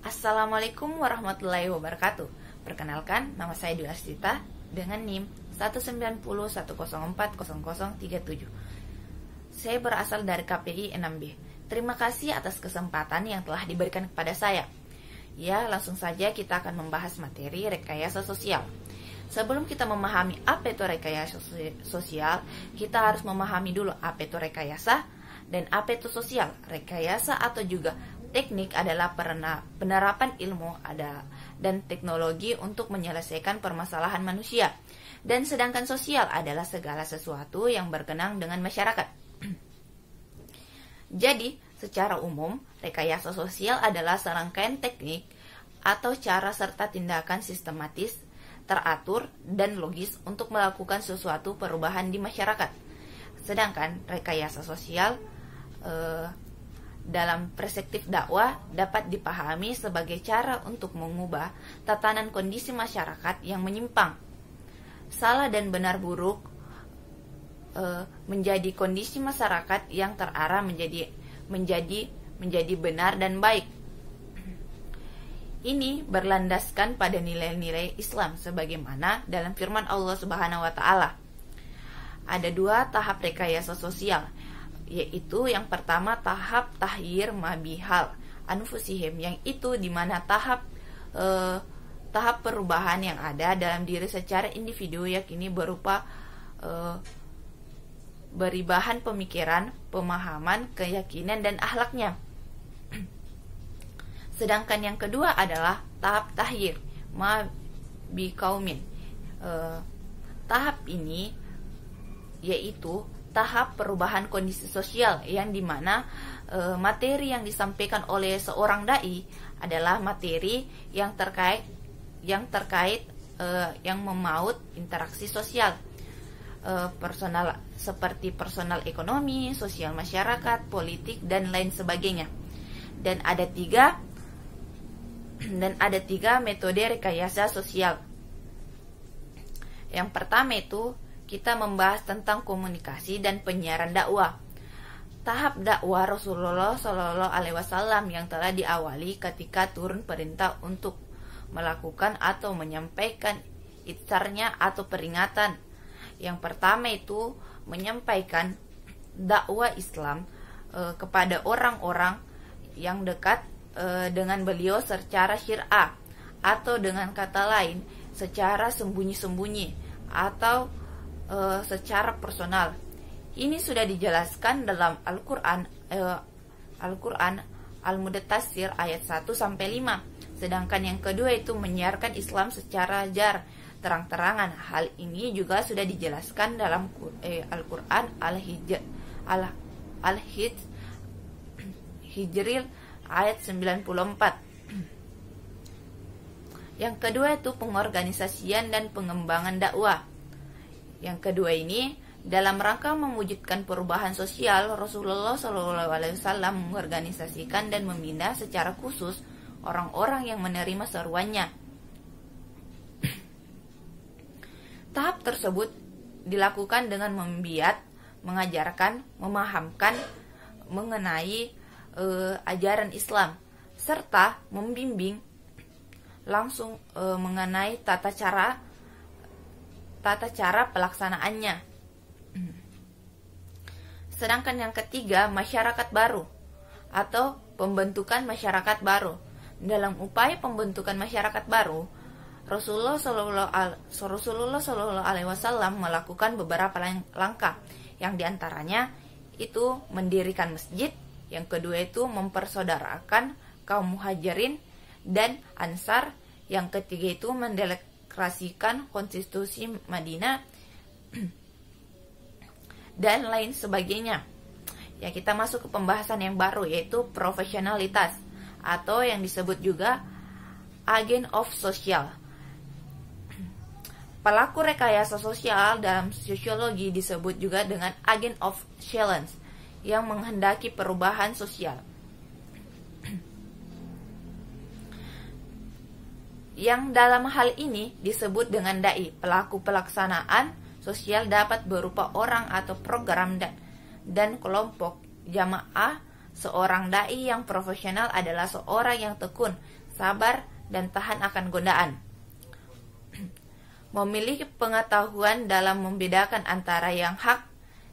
Assalamualaikum warahmatullahi wabarakatuh. Perkenalkan, nama saya Dwi Astita dengan NIM 19010400037. Saya berasal dari KPI 6B. Terima kasih atas kesempatan yang telah diberikan kepada saya. Ya, langsung saja kita akan membahas materi rekayasa sosial. Sebelum kita memahami apa itu rekayasa sosial, kita harus memahami dulu apa itu rekayasa dan apa itu sosial. Rekayasa atau juga teknik adalah penerapan ilmu dan teknologi untuk menyelesaikan permasalahan manusia. Dan sedangkan sosial adalah segala sesuatu yang berkenaan dengan masyarakat. Jadi, secara umum, rekayasa sosial adalah serangkaian teknik atau cara serta tindakan sistematis, teratur, dan logis untuk melakukan sesuatu perubahan di masyarakat. Sedangkan rekayasa sosial dalam perspektif dakwah dapat dipahami sebagai cara untuk mengubah tatanan kondisi masyarakat yang menyimpang, salah dan benar buruk menjadi kondisi masyarakat yang terarah menjadi benar dan baik. Ini berlandaskan pada nilai-nilai Islam sebagaimana dalam firman Allah Subhanahu wa taala. Ada dua tahap rekayasa sosial, yaitu yang pertama tahap tahyir mabihal anfusihim, yang itu dimana tahap perubahan yang ada dalam diri secara individu, yakni berupa beri bahan pemikiran, pemahaman, keyakinan, dan akhlaknya. Sedangkan yang kedua adalah tahap tahyir mabikaumin. Tahap ini yaitu tahap perubahan kondisi sosial, yang dimana materi yang disampaikan oleh seorang dai adalah materi yang terkait yang memaut interaksi sosial personal, seperti personal ekonomi, sosial masyarakat, politik, dan lain sebagainya. Dan ada tiga metode rekayasa sosial. Yang pertama itu kita membahas tentang komunikasi dan penyiaran dakwah. Tahap dakwah Rasulullah Shallallahu Alaihi Wasallam yang telah diawali ketika turun perintah untuk melakukan atau menyampaikan itsarnya atau peringatan. Yang pertama itu menyampaikan dakwah Islam kepada orang-orang yang dekat dengan beliau secara syir'ah, atau dengan kata lain secara sembunyi-sembunyi atau secara personal. Ini sudah dijelaskan dalam Al-Quran Al-Mudaththir ayat 1-5. Sedangkan yang kedua itu menyiarkan Islam secara terang-terangan. Hal ini juga sudah dijelaskan dalam Al-Quran Al-Hijr ayat 94. Yang kedua itu pengorganisasian dan pengembangan dakwah. Yang kedua ini dalam rangka mewujudkan perubahan sosial, Rasulullah SAW mengorganisasikan dan membina secara khusus orang-orang yang menerima seruannya. Tahap tersebut dilakukan dengan membiat, mengajarkan, memahamkan mengenai ajaran Islam, serta membimbing langsung mengenai tata cara pelaksanaannya. Sedangkan yang ketiga, masyarakat baru atau pembentukan masyarakat baru. Dalam upaya pembentukan masyarakat baru, Rasulullah Shallallahu Alaihi Wasallam melakukan beberapa langkah, yang diantaranya itu mendirikan masjid, yang kedua itu mempersaudarakan kaum muhajirin dan ansar, yang ketiga itu mendeklarasikan konstitusi Madinah dan lain sebagainya. Ya, kita masuk ke pembahasan yang baru, yaitu profesionalitas atau yang disebut juga agent of social. Pelaku rekayasa sosial dalam sosiologi disebut juga dengan agent of change, yang menghendaki perubahan sosial. Yang dalam hal ini disebut dengan dai. Pelaku pelaksanaan sosial dapat berupa orang atau program dan kelompok jamaah. Seorang dai yang profesional adalah seorang yang tekun sabar, dan tahan akan godaan. Memiliki pengetahuan dalam membedakan antara yang hak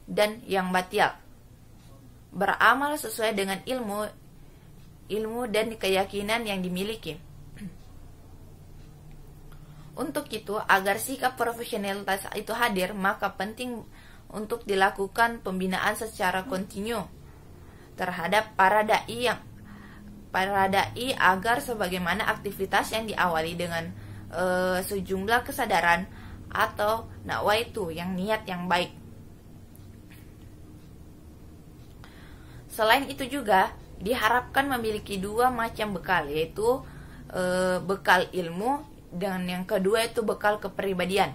dan yang batil. Beramal sesuai dengan ilmu dan keyakinan yang dimiliki. Untuk itu, agar sikap profesionalitas itu hadir, maka penting untuk dilakukan pembinaan secara kontinu terhadap para dai agar sebagaimana aktivitas yang diawali dengan sejumlah kesadaran atau nawaitu yang niat yang baik. Selain itu juga diharapkan memiliki dua macam bekal, yaitu bekal ilmu dan yang kedua itu bekal kepribadian.